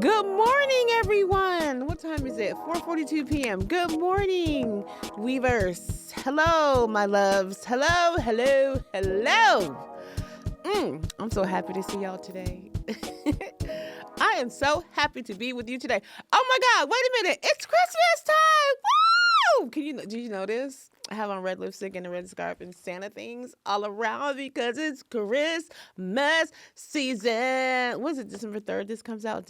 Good morning, everyone. What time is it? 4:42 p.m. Good morning, Weavers. Hello, my loves. Hello, hello, hello. I'm so happy to see y'all today. I am so happy to be with you today. Oh my God, wait a minute. It's Christmas time. Woo! Did you know this? I have on red lipstick and a red scarf and Santa things all around because it's Christmas season. What is it, December 3rd? This comes out.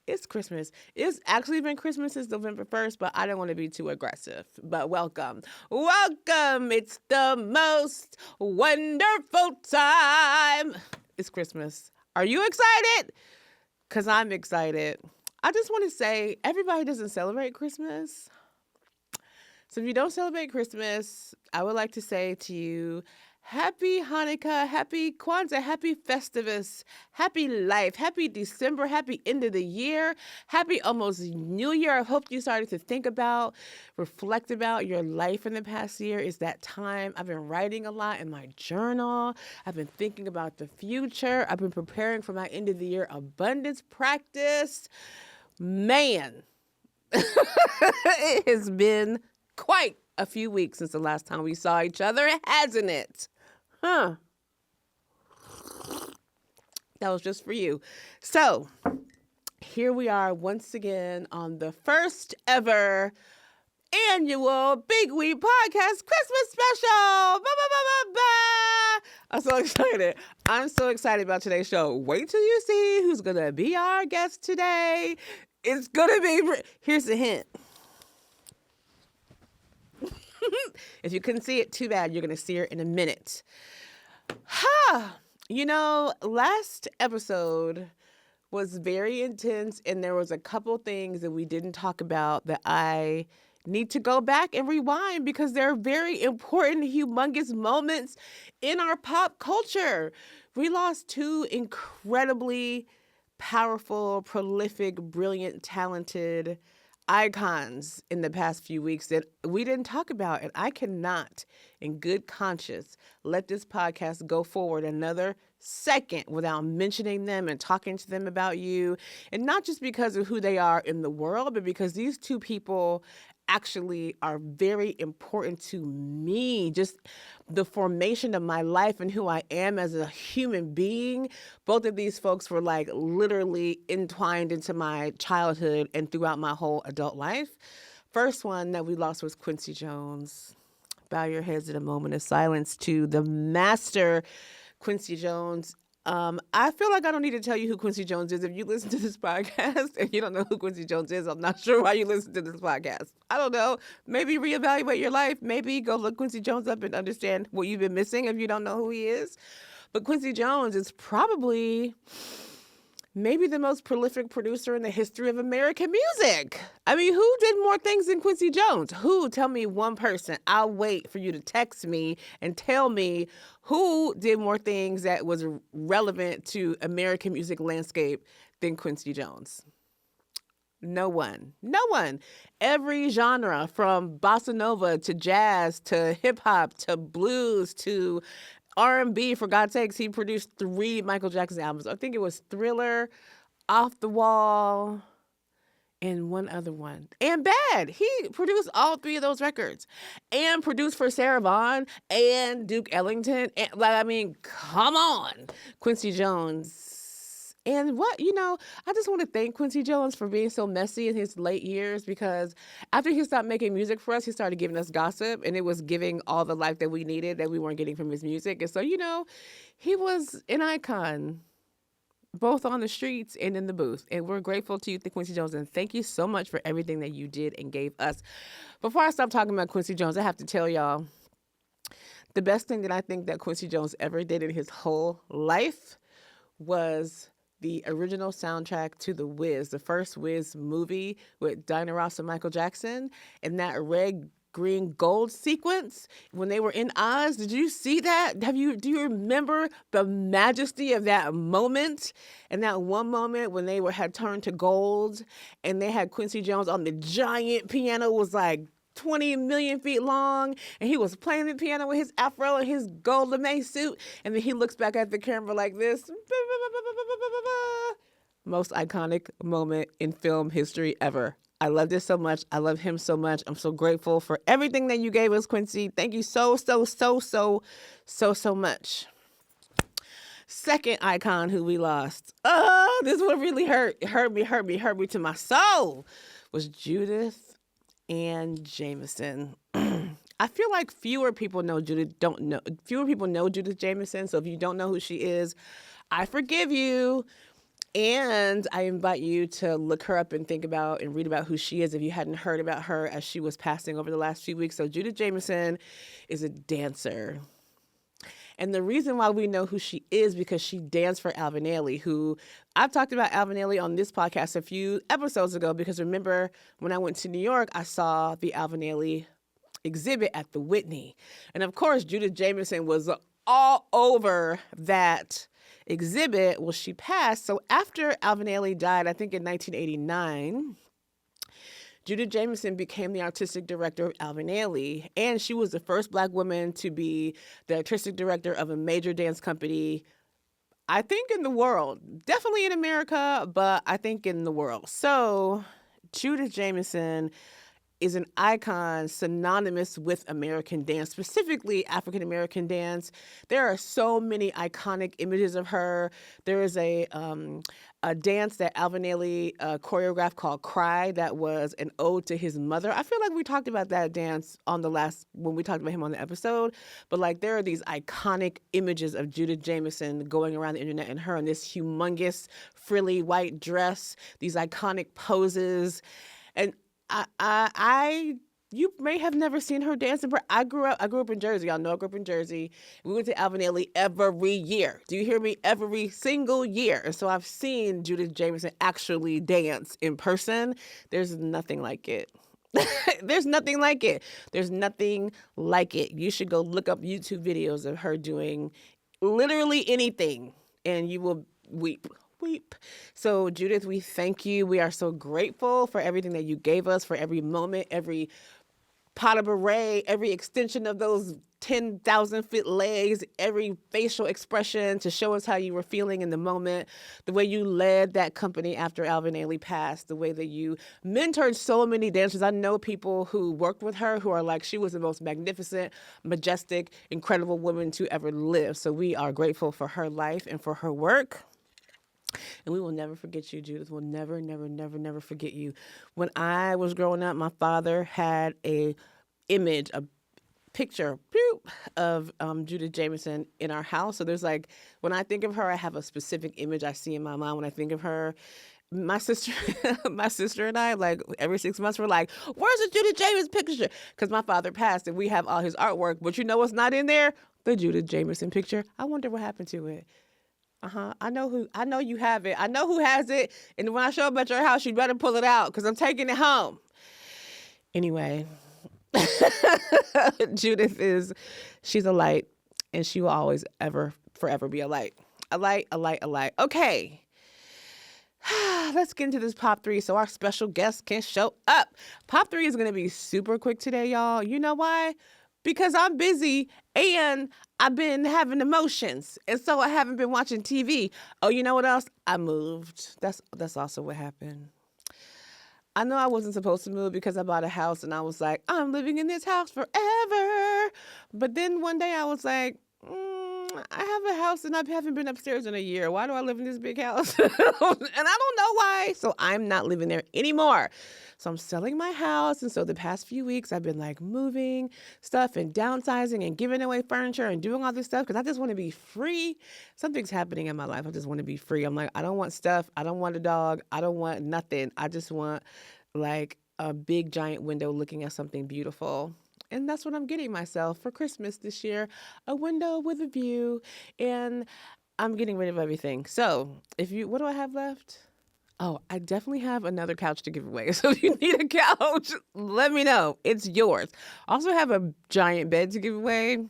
It's Christmas. It's actually been Christmas since November 1st, but I don't want to be too aggressive. But welcome. Welcome. It's the most wonderful time. It's Christmas. Are you excited? Because I'm excited. I just want to say everybody doesn't celebrate Christmas. So if you don't celebrate Christmas, I would like to say to you, Happy Hanukkah, Happy Kwanzaa, Happy Festivus, Happy Life, Happy December, Happy end of the year, Happy almost New Year. I hope you started to think about, reflect about your life in the past year. Is that time? I've been writing a lot in my journal. I've been thinking about the future. I've been preparing for my end of the year abundance practice. Man, it has been quite a few weeks since the last time we saw each other, hasn't it? Huh. That was just for you. So, here we are once again on the first ever annual Big Weed Podcast Christmas special. Ba, ba, ba, ba, ba. I'm so excited. I'm so excited about today's show. Wait till you see who's going to be our guest today. It's going to be... Here's the hint. If you couldn't see it, too bad. You're going to see her in a minute. Last episode was very intense, and there was a couple things that we didn't talk about that I need to go back and rewind because they're very important, humongous moments in our pop culture. We lost two incredibly powerful, prolific, brilliant, talented icons in the past few weeks that we didn't talk about, and I cannot in good conscience let this podcast go forward another second without mentioning them and talking to them about you, and not just because of who they are in the world, but because these two people actually are very important to me, just the formation of my life and who I am as a human being. Both of these folks were like literally entwined into my childhood and throughout my whole adult life. First one that we lost was Quincy Jones. Bow your heads in a moment of silence to the master Quincy Jones. I feel like I don't need to tell you who Quincy Jones is. If you listen to this podcast and you don't know who Quincy Jones is, I'm not sure why you listen to this podcast. I don't know. Maybe reevaluate your life. Maybe go look Quincy Jones up and understand what you've been missing if you don't know who he is. But Quincy Jones is probably maybe the most prolific producer in the history of American music. I mean, who did more things than Quincy Jones? Who? Tell me one person. I'll wait for you to text me and tell me who did more things that was relevant to American music landscape than Quincy Jones. No one. No one. Every genre, from bossa nova to jazz to hip hop to blues to R&B, for God's sakes, he produced 3 Michael Jackson albums. I think it was Thriller, Off the Wall, and one other one. And Bad. He produced all 3 of those records. And produced for Sarah Vaughan and Duke Ellington. And, come on. Quincy Jones. And I just want to thank Quincy Jones for being so messy in his late years, because after he stopped making music for us, he started giving us gossip, and it was giving all the life that we needed that we weren't getting from his music. And so, he was an icon, both on the streets and in the booth. And we're grateful to you, Quincy Jones, and thank you so much for everything that you did and gave us. Before I stop talking about Quincy Jones, I have to tell y'all, the best thing that I think that Quincy Jones ever did in his whole life was the original soundtrack to The Wiz, the first Wiz movie with Diana Ross and Michael Jackson, and that red, green, gold sequence when they were in Oz. Did you see that? Do you remember the majesty of that moment? And that one moment when they had turned to gold and they had Quincy Jones on the giant piano, was like 20 million feet long, and he was playing the piano with his afro and his gold lame suit, and then he looks back at the camera like this. most iconic moment in film history ever. I love this so much. I love him so much. I'm so grateful for everything that you gave us, Quincy. Thank you so much. Second icon who we lost. Oh, this one really hurt me to my soul. Was Judith Ann Jameson. I feel like fewer people know Judith Jameson. So if you don't know who she is, I forgive you. And I invite you to look her up and think about and read about who she is if you hadn't heard about her as she was passing over the last few weeks. So Judith Jameson is a dancer. And the reason why we know who she is because she danced for Alvin Ailey, who I've talked about Alvin Ailey on this podcast a few episodes ago, because remember when I went to New York, I saw the Alvin Ailey exhibit at the Whitney. And of course, Judith Jameson was all over that exhibit. Well, she passed. So after Alvin Ailey died, I think in 1989, Judith Jameson became the artistic director of Alvin Ailey, and she was the first Black woman to be the artistic director of a major dance company, I think in the world. Definitely in America, but I think in the world. So Judith Jameson is an icon synonymous with American dance, specifically African-American dance. There are so many iconic images of her. There is a dance that Alvin Ailey choreographed called Cry that was an ode to his mother. I feel like we talked about that dance when we talked about him on the episode. But like there are these iconic images of Judith Jameson going around the internet and her in this humongous frilly white dress, these iconic poses. And you may have never seen her dance. I grew up in Jersey. Y'all know I grew up in Jersey. We went to Alvin Ailey every year. Do you hear me? Every single year. And so I've seen Judith Jameson actually dance in person. There's nothing like it. There's nothing like it. There's nothing like it. You should go look up YouTube videos of her doing literally anything, and you will weep. So Judith, we thank you. We are so grateful for everything that you gave us, for every moment, every pot of beret, every extension of those 10,000-foot legs, every facial expression to show us how you were feeling in the moment, the way you led that company after Alvin Ailey passed, the way that you mentored so many dancers. I know people who worked with her who are like, she was the most magnificent, majestic, incredible woman to ever live. So we are grateful for her life and for her work. And we will never forget you, Judith. We'll never forget you. When I was growing up, my father had a picture of Judith Jameson in our house. So there's like, when I think of her, I have a specific image I see in my mind when I think of her. My sister and I, like every 6 months, we're like, where's the Judith Jameson picture? Because my father passed and we have all his artwork. But you know what's not in there? The Judith Jameson picture. I wonder what happened to it. I know you have it. I know who has it. And when I show up at your house, you better pull it out because I'm taking it home. Anyway, Judith she's a light, and she will always, forever be a light. A light. Okay. Let's get into this Pop 3 so our special guest can show up. Pop 3 is going to be super quick today, y'all. You know why? Because I'm busy and I've been having emotions. And so I haven't been watching TV. Oh, you know what else? I moved. That's also what happened. I know I wasn't supposed to move because I bought a house and I was like, I'm living in this house forever. But then one day I was like, I have a house and I haven't been upstairs in a year. Why do I live in this big house? And I don't know why. So I'm not living there anymore. So I'm selling my house. And so the past few weeks I've been like moving stuff and downsizing and giving away furniture and doing all this stuff because I just want to be free. Something's happening in my life. I just want to be free. I'm like, I don't want stuff. I don't want a dog. I don't want nothing. I just want like a big giant window looking at something beautiful. And that's what I'm getting myself for Christmas this year, a window with a view, and I'm getting rid of everything. So what do I have left? Oh, I definitely have another couch to give away. So if you need a couch, let me know. It's yours. I also have a giant bed to give away.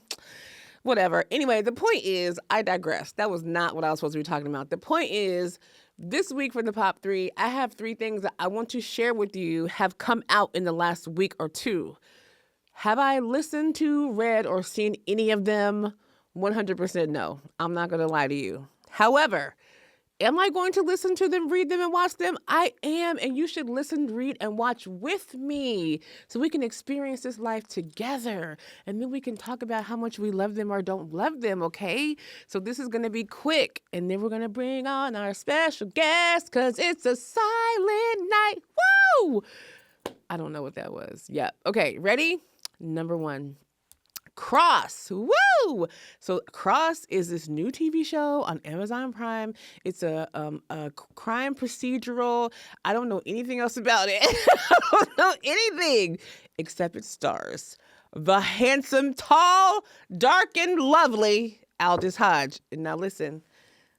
Whatever. Anyway, the point is, I digress. That was not what I was supposed to be talking about. The point is, this week for the Pop 3, I have 3 things that I want to share with you have come out in the last week or two. Have I listened to, read, or seen any of them? 100% no. I'm not going to lie to you. However, Am I going to listen to them, read them, and watch them? I am, and you should listen, read, and watch with me so we can experience this life together. And then we can talk about how much we love them or don't love them, okay? So this is going to be quick, and then we're going to bring on our special guest because it's a silent night. Woo! I don't know what that was. Yeah. Okay, ready? Number 1. Cross. Woo! So Cross is this new TV show on Amazon Prime. It's a crime procedural. I don't know anything else about it. I don't know anything except it stars the handsome, tall, dark, and lovely Aldous Hodge. And now listen,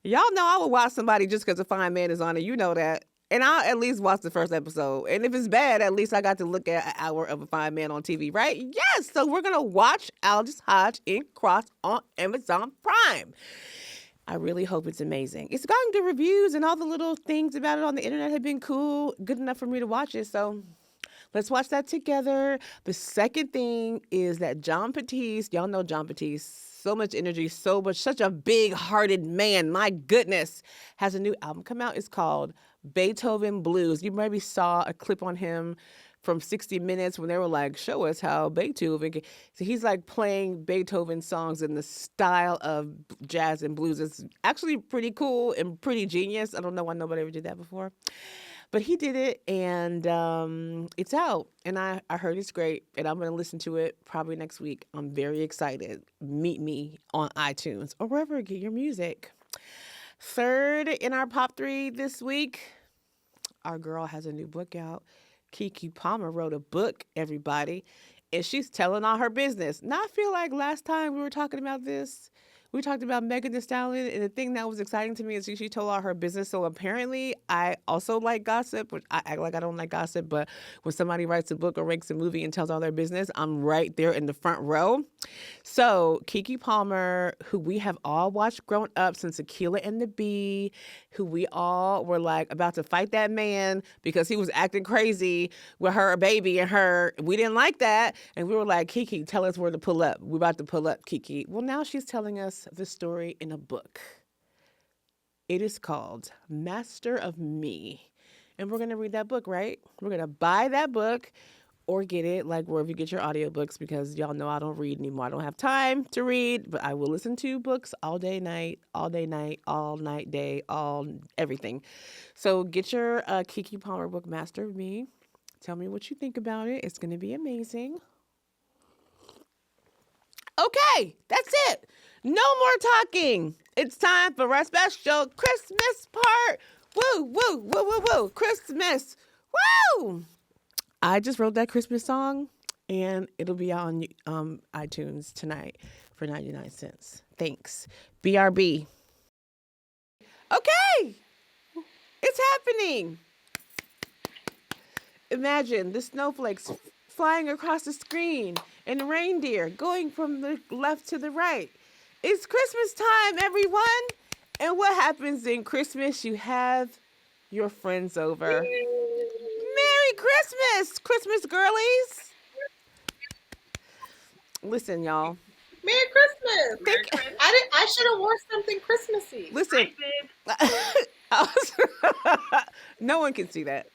y'all know I would watch somebody just because a fine man is on it. You know that. And I'll at least watch the first episode. And if it's bad, at least I got to look at an hour of a fine man on TV, right? Yes. So we're going to watch Aldous Hodge in Cross on Amazon Prime. I really hope it's amazing. It's gotten good reviews, and all the little things about it on the internet have been cool, good enough for me to watch it. So let's watch that together. The second thing is that John Batiste, y'all know John Batiste, so much energy, such a big-hearted man, my goodness, has a new album come out. It's called Beethoven Blues. You maybe saw a clip on him from 60 Minutes when they were like, show us how Beethoven. So he's like playing Beethoven songs in the style of jazz and blues. It's actually pretty cool and pretty genius. I don't know why nobody ever did that before. But he did it, and it's out. And I heard it's great, and I'm going to listen to it probably next week. I'm very excited. Meet me on iTunes or wherever you get your music. Third in our Pop 3 this week, our girl has a new book out. Keke Palmer wrote a book, everybody, and she's telling all her business. Now, I feel like last time we were talking about this, we talked about Megan Thee Stallion, and the thing that was exciting to me is she told all her business. So apparently, I also like gossip, which I act like I don't like gossip, but when somebody writes a book or makes a movie and tells all their business, I'm right there in the front row. So Keke Palmer, who we have all watched growing up since Akilah and the Bee, who we all were like about to fight that man because he was acting crazy with her baby and her. We didn't like that. And we were like, Keke, tell us where to pull up. We're about to pull up, Keke. Well, now she's telling us the story in a book. It is called Master of Me. And we're going to read that book, right? We're going to buy that book or get it like wherever you get your audiobooks, because y'all know I don't read anymore. I don't have time to read, but I will listen to books all day, night, all night, day, everything. So get your Keke Palmer book, Master of Me. Tell me what you think about it. It's going to be amazing. Okay, that's it. No more talking. It's time for our special Christmas part. Woo, woo, woo, woo, woo. Christmas. Woo! I just wrote that Christmas song, and it'll be on iTunes tonight for 99 cents. Thanks. BRB. Okay. It's happening. Imagine the snowflakes flying across the screen and the reindeer going from the left to the right. It's Christmas time, everyone. And what happens in Christmas? You have your friends over. Merry Christmas, Christmas girlies. Listen, y'all. Merry Christmas. I should have worn something Christmassy. Listen. No one can see that.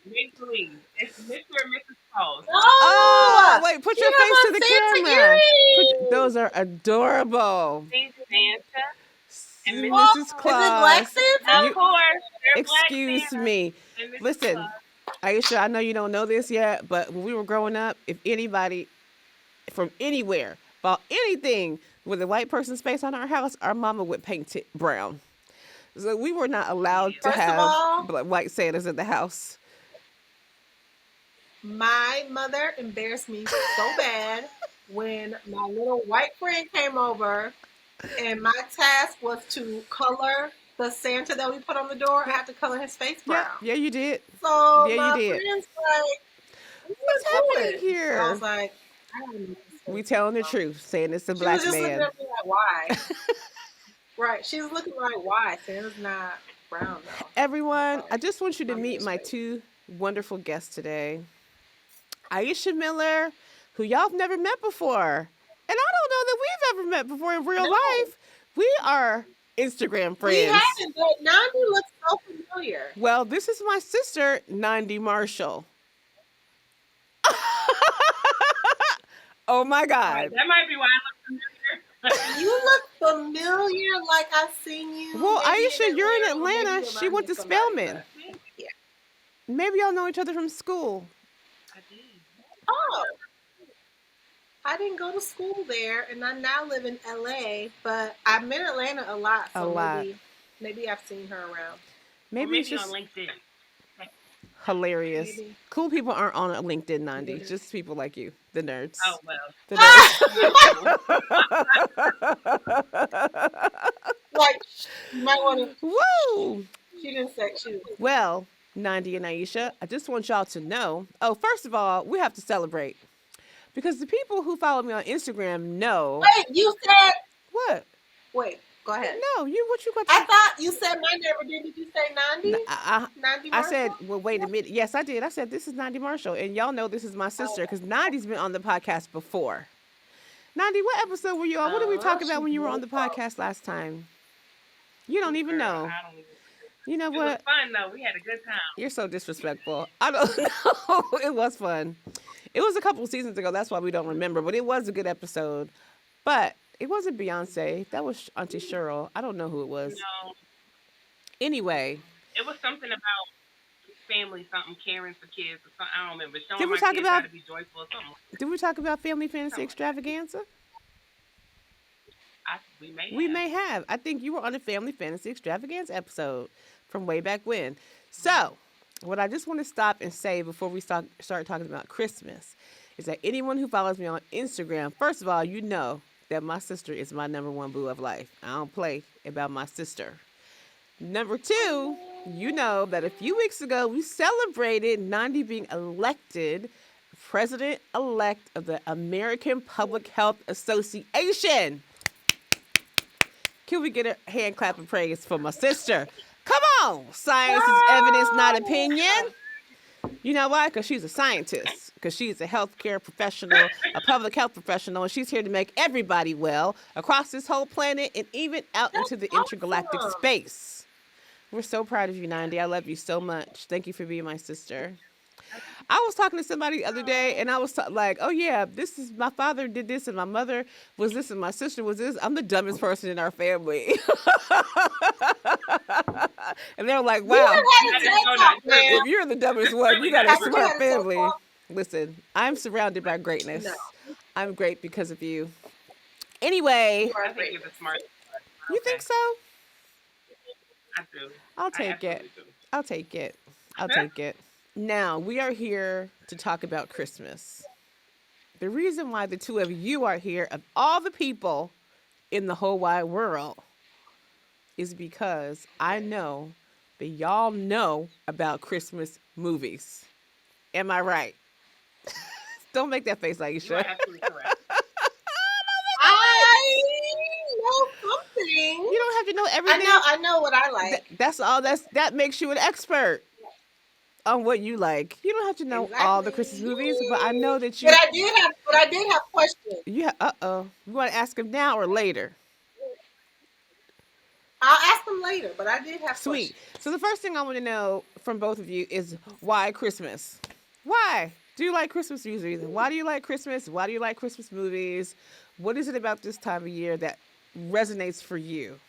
Make believe. It's Mr. and Mrs. Claus. Oh, wait, put your face to the camera. Those are adorable. Santa and Mrs. Claus. Is it Black Santa? Of course. Excuse me. Listen, Aisha, I know you don't know this yet, but when we were growing up, if anybody from anywhere bought anything with a white person's face on our house, our mama would paint it brown. So we were not allowed to have white Santas in the house. My mother embarrassed me so bad when my little white friend came over, and my task was to color the Santa that we put on the door. I had to color his face brown. Yeah, you did. So yeah, my you did. friend's like, what's happening here? So I was like, I don't know. We telling the truth, saying it's a black man. She was just looking at me like, why? Right. She was looking like, why? Santa's not brown, though. Everyone, I just want you to meet my two wonderful guests today. Aisha Miller, who y'all have never met before. And I don't know that we've ever met before in real life. We are Instagram We friends. haven't, but Nandi looks so familiar. Well, this is my sister, Nandi Marshall. Oh my All right, God. that might be why I look familiar. You look familiar, like I've seen you Well, maybe in Aisha, you're in Atlanta, or maybe Atlanta. you She remind me went of to somebody. Spelman. But yeah. Maybe y'all know each other from school. I did. Oh, I didn't go to school there, and I now live in LA. But I'm in Atlanta a lot, A so lot. maybe I've seen her around. Or Maybe it's maybe on just LinkedIn. hilarious. Maybe. Cool people aren't on LinkedIn, Nandi. Just people like you, the nerds. Oh well, The nerds. not cool. Like, you might want to. Woo! She didn't say she was. Well, Nandi and Aisha, I just want y'all to know. Oh, first of all, we have to celebrate because the people who follow me on Instagram know Wait, you said. what? Wait, go ahead. No, you what you got I to? thought you said my name, or did you say N- Nandi? I, Nandi I said, Marshall? well, wait a minute. Yes, I did. I said this is Nandi Marshall, and y'all know this is my sister Okay. because Nandi's been on the podcast before. Nandi, what episode were you on? What did we talk about She's when you were on really the close. podcast last time? You don't Ooh, even girl, know. I don't even. You know It was what? fun though. We had a good time. You're so disrespectful. I don't know. It was fun. It was a couple seasons ago. That's why we don't remember. But it was a good episode. But it wasn't Beyonce. That was Auntie Cheryl. I don't know who it was. No, Anyway, it was something about family, something caring for kids, or something. I don't remember. did Showing we my talk kids how about to be joyful, or something. did we talk about Family Fantasy Something like that. Extravaganza? We may We have. may have. I think you were on a Family Fantasy Extravaganza episode from way back when. So, what I just want to stop and say before we start talking about Christmas is that anyone who follows me on Instagram, first of all, you know that my sister is my number one boo of life. I don't play about my sister. Number two, you know that a few weeks ago we celebrated Nandi being elected president elect of the American Public Health Association. Can we get a hand clap of praise for my sister? Come on! Science is evidence, not opinion. Wow. You know why? Because she's a scientist. Because she's a healthcare professional, a public health professional, and she's here to make everybody well across this whole planet and even out That's into the intergalactic awesome. space. We're so proud of you, Nandi. I love you so much. Thank you for being my sister. I was talking to somebody the other day, and I was like, "Oh yeah, this is my father did this, and my mother was this, and my sister was this. I'm the dumbest person in our family." And they're like, You "Wow, have had a That is TED so talk, not true. man. if you're the dumbest It's one, you really got not a Have you true. smart had a TED family." talk? Listen, I'm surrounded by No, greatness. I'm great because of you. Anyway, you are I think great. you're the smart. you think Okay, so? I do. I'll I take it. absolutely do. I'll take it. I'll take it. Now, we are here to talk about Christmas. The reason why the two of you are here, of all the people in the whole wide world, is because I know that y'all know about Christmas movies. Am I right? Don't make that face, You are Aisha. absolutely correct. I know something. You don't have to know everything. I know what I like. That's all. That makes you an expert on what you like. You don't have to know all the Christmas Exactly. movies, but I know that But I did have questions. you. Uh-oh. You want to ask him now or later? I'll ask them later, but I did have Sweet. questions. So the first thing I want to know from both of you is why Christmas? Why do you like Christmas music? Why do you like Christmas? Why do you like Christmas movies? What is it about this time of year that resonates for you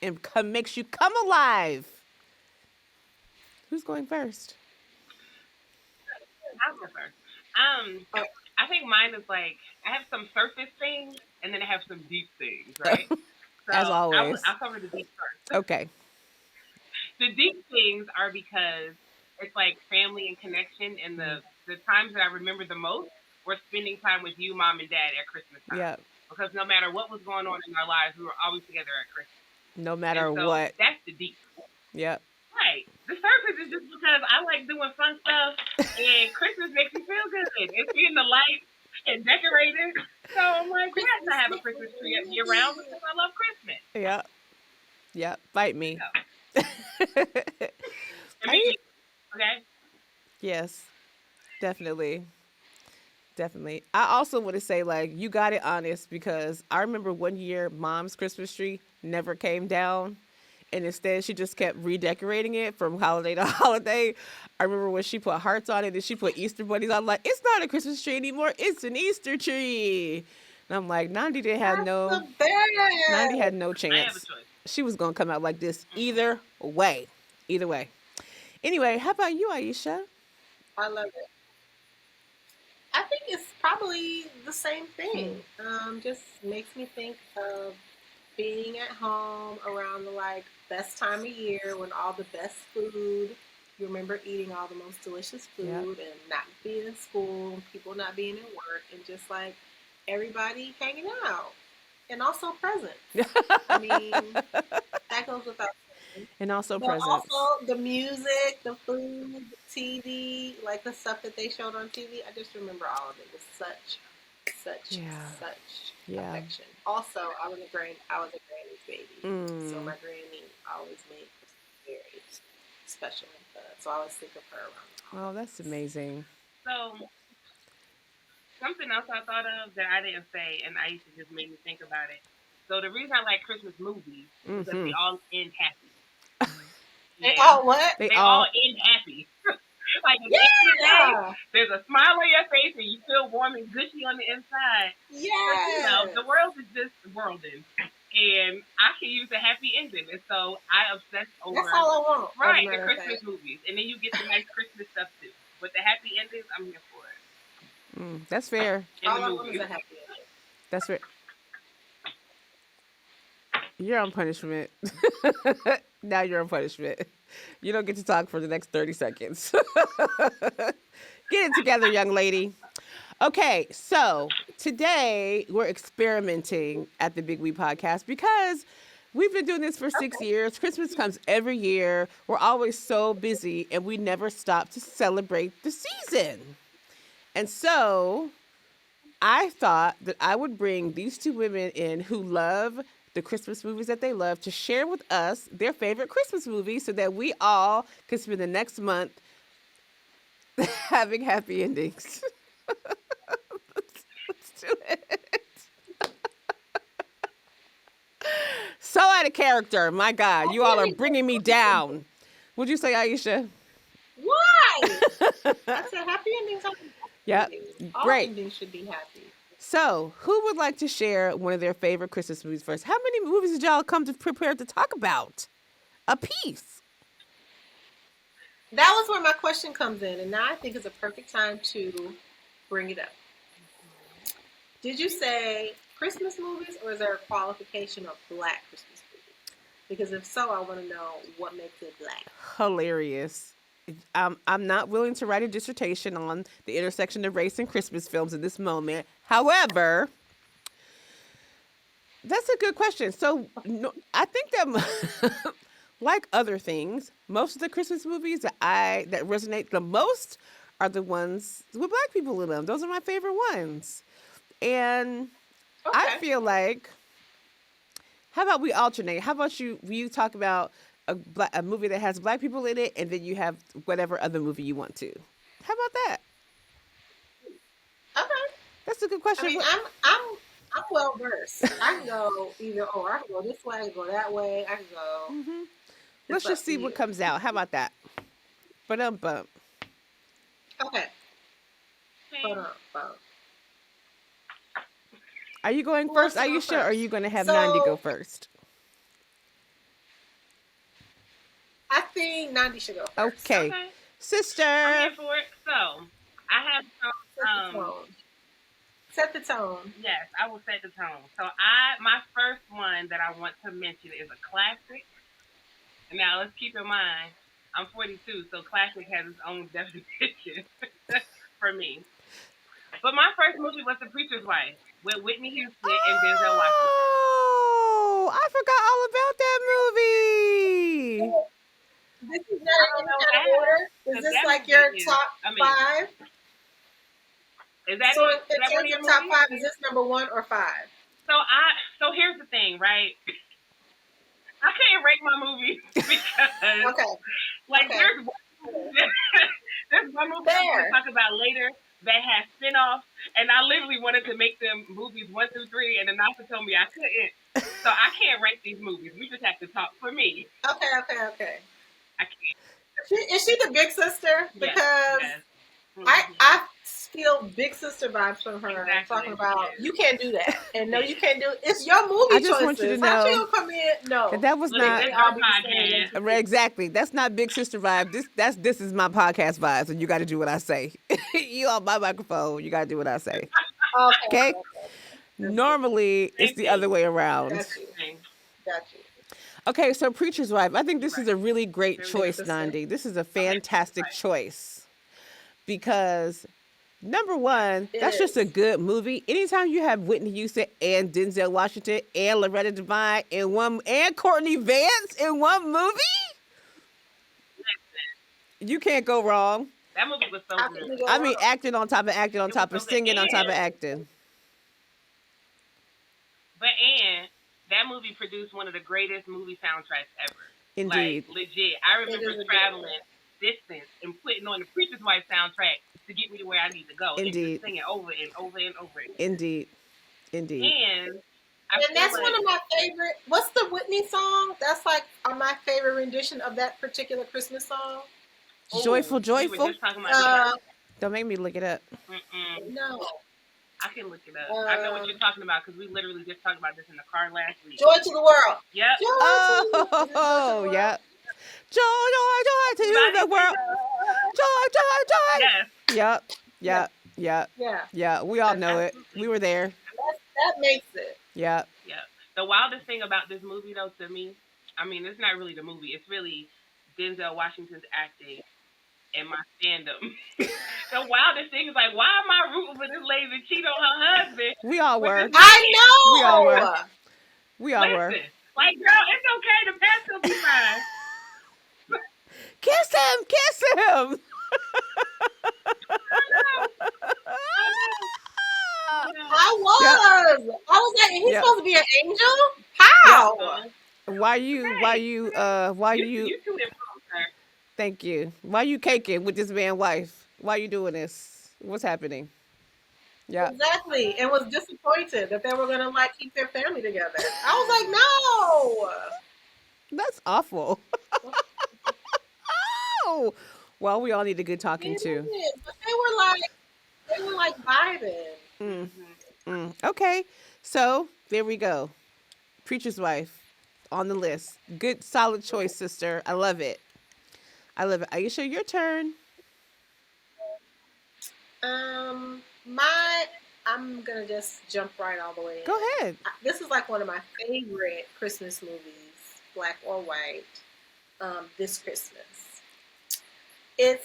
and makes you come alive? Who's going first? I'll go first. I think mine is like I have some surface things, and then I have some deep things, right? So As always. I'll cover the deep first. Okay. The deep things are because it's like family and connection, and the times that I remember the most were spending time with you, mom, and dad at Christmas time. Yeah. Because no matter what was going on in our lives, we were always together at Christmas. No And matter so what. that's the deep. Yep. Right. The surface is just because I like doing fun stuff, and Christmas makes me feel good. And seeing the lights and decorating. So I'm like, yes, I have a Christmas tree up year round because I love Christmas. Yep. Yep. Bite me. So, and Are you? me, okay? Yes. Definitely. Definitely. I also want to say, like, you got it honest because I remember one year mom's Christmas tree never came down. And instead, she just kept redecorating it from holiday to holiday. I remember when she put hearts on it and she put Easter bunnies on. Like, it's not a Christmas tree anymore. It's an Easter tree. And I'm like, That's the Nandi had best. no I have a chance. choice. She was gonna come out like this Mm-mm. either way. Either way. Anyway, how about you, Aisha? I love it. I think it's probably the same thing. Mm, Just makes me think of being at home around the like best time of year when all the best food. You remember eating all the most delicious yep. food and not being in school, people not being in work, and just like everybody hanging out. And also presents. I mean, that goes without saying. And also But presents. also the music, the food, the TV, like the stuff that they showed on TV. I just remember all of it with Yeah. such Yeah. affection. Also, I was a granny's baby, so Mm. my granny always made very special. So I always think of her around the Oh, that's holidays. amazing. So something else I thought of that I didn't say, and Aisha just made me think about it. So the reason I like Christmas movies is because Mm-hmm. they all end happy. And Yeah, oh, what? They they all all. end happy. Like at the end of the day, Yeah, there's a smile on your face and you feel warm and gushy on the inside. Because the yes. world is just worlding, and I can use a happy ending, and so I obsess That's over all I want. As a right the matter of Christmas fact. movies, and then you get the nice Christmas stuff too. But the happy endings, I'm here for it That's fair. in the All I want is movies. a happy ending. That's fair. You're on punishment. Now you're on punishment. You don't get to talk for the next 30 seconds. Get it together, young lady. Okay, so today we're experimenting at the Big We podcast because we've been doing this for six Okay. years. Christmas comes every year. We're always so busy and we never stop to celebrate the season. And so I thought that I would bring these two women in who love the Christmas movies that they love to share with us their favorite Christmas movies so that we all can spend the next month having happy endings. Let's do it. So out of character. My God, you all are Happy bringing me endings. down. Would you say, Aisha? Why? I said happy endings are happy Yep. endings. All Great. endings should be happy. So, who would like to share one of their favorite Christmas movies first? How many movies did y'all come to prepare to talk about? A piece. That was where my question comes in, and now I think is a perfect time to bring it up. Did you say Christmas movies, or is there a qualification of Black Christmas movies? Because if so, I want to know what makes it Black. Hilarious. I'm not willing to write a dissertation on the intersection of race and Christmas films in this moment. However, that's a good question. So, no, I think that, like other things, most of the Christmas movies that resonate the most are the ones with black people in them. Those are my favorite ones. And I Okay. feel like, how about we alternate? How about you talk about a movie that has black people in it, and then you have whatever other movie you want to. How about that? Okay. That's a good I question. mean, I'm well versed. I can go either or. I can go this way. I can go that way. I can go. Hmm. Let's It's just up to see what you. comes out. How about that? But bump. Okay. Hold Okay. on. Hold on. Are you going Who first, wants to go Aisha, or are you first? going to have Nandi go So first? I think Nandi should go first. Okay, Okay. I'm sister. here for it. So I have some. Set the tone. Set the tone. Yes, I will set the tone. So my first one that I want to mention is a classic. Now let's keep in mind I'm 42, so classic has its own definition for me. But my first movie was The Preacher's Wife with Whitney Houston and Denzel Washington. Oh, I forgot all about that movie. This is I not in don't any know kind of how, order. Is because this that like movie your is top amazing. five? Is So in that one terms of your of top movies? five, is this number one or five? So here's the thing, right? I can't rank my movies because Okay. like Okay. there's one, there's one movie I'm going to Fair. talk about later that has spin-offs wanted to make them movies 1 through 3, and Anasa told me I couldn't. So I can't rank these movies. We just have to talk for me. Okay. I can't. Is she the big sister? Yes. Because Yes. I feel big sister vibes from her talking Exactly. about Yes. you can't do that and no you can't do it. It's your movie I just want you to choices. How she know gonna come in? No, that was Look, not it's they all her be the same. podcast. exactly. That's not big sister vibe. This is my podcast vibe. So you got to do what I say. You on my microphone. You got to do what I say. Okay. Okay. Normally it's Same the other thing. way around. Got you. Same. Got you. Okay, so Preacher's Wife. I think You're this is right. a really great Very Big choice, good. sister. Nandi. This is a Okay. fantastic Right. choice because number one, It that's just a is. good movie. Anytime you have Whitney Houston and Denzel Washington and Loretta Devine in one and Courtney Vance in one movie, you can't go wrong. That movie was so How good. can we go I mean, wrong? acting on top of acting on It was top of so good. singing on top of acting. And that movie produced one of the greatest movie soundtracks ever. Like Indeed. legit. I It remember is a good one. traveling distance and putting on the Preacher's Wife soundtrack to get me to where I need to go and just Indeed. singing over and over and over again. Indeed. Indeed. And I And feel that's like one of my favorite. What's the Whitney song? That's like my favorite rendition of that particular Christmas song. Joyful, we were joyful. just talking about that. Don't make me look it up. No, No. I can look it up. I know what you're talking about because we literally just talked about this in the car last week. Joy to the world. Yep. Joy to the world. Is it Joy to the Oh, World? yeah. Joy to the world. Joy. Yes. Yep. Yep. Yep. Yeah. Yeah. We all know it. Absolutely. We were there. That makes it. Yep. Yeah. The wildest thing about this movie, though, to me, I mean, it's not really the movie. It's really Denzel Washington's acting and my fandom. The wildest thing is like, why am I rooting for this lady to cheat on her husband? We all were. I know. We all were. We all were. Listen, like, girl, it's okay. The past will be fine. Kiss him. Kiss him. I was. Yep. I was like, he's Yep. supposed to be an angel? How? Why you You too involved, sir. thank you. Why you caking with this man's wife? Why you doing this? What's happening? Yeah. Exactly. And was disappointed that they were gonna like keep their family together. I was like, no. That's awful. Oh. Well, we all need a good talking too. But they were like vibing. Okay. So there we go. Preacher's Wife on the list. Good solid choice, sister. I love it. I love it. Aisha, your turn. I'm gonna just jump right all the way in. Go ahead. This is like one of my favorite Christmas movies, black or white. This Christmas. It's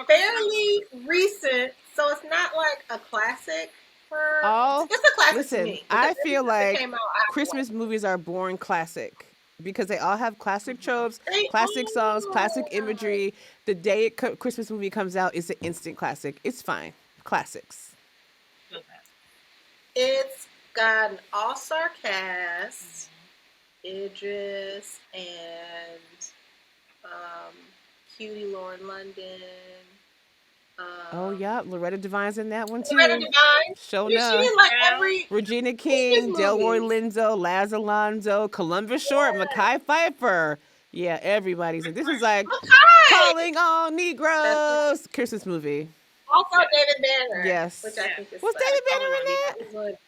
fairly recent, so it's not like a classic. It's a classic Listen, to me. I feel like came out Christmas movies are born classic because they all have classic tropes, They classic songs, classic are. imagery. The day a Christmas movie comes out, it's an instant classic. It's fine. Classics. It's got an all-star cast, Idris and Cutie Lauren London. Oh yeah, Loretta Devine's in that one too. Loretta Devine. Show She enough. did like every Regina King, Christmas Delroy movies. Linzo, Laz Alonso, Columbus Short, Mackay Pfeiffer. Yeah, everybody's in. This is like Calling All Negroes Christmas movie. Also David Banner. Yes. Which I think is Was David Banner in that? that?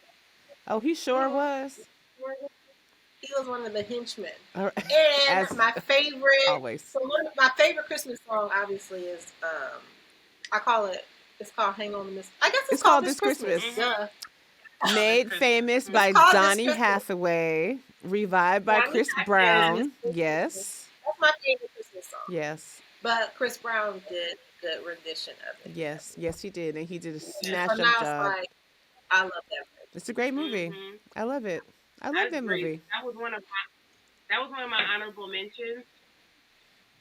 Oh, he sure was. He was one of the henchmen. All right. And As my favorite, always. so my favorite Christmas song, obviously, is it's called "Hang On to Miss." I guess it's called "This Christmas." Duh. Made famous by called This Donny Christmas. Hathaway, revived by Donny Chris Hathaway. Brown. Yes. That's my favorite Christmas song. Yes. But Chris Brown did a good rendition of it. Yes. Yes, he did, and he did a So smash now up it's job. like, I love that. It's a great movie. I love it. I love that movie. That was one of my honorable mentions,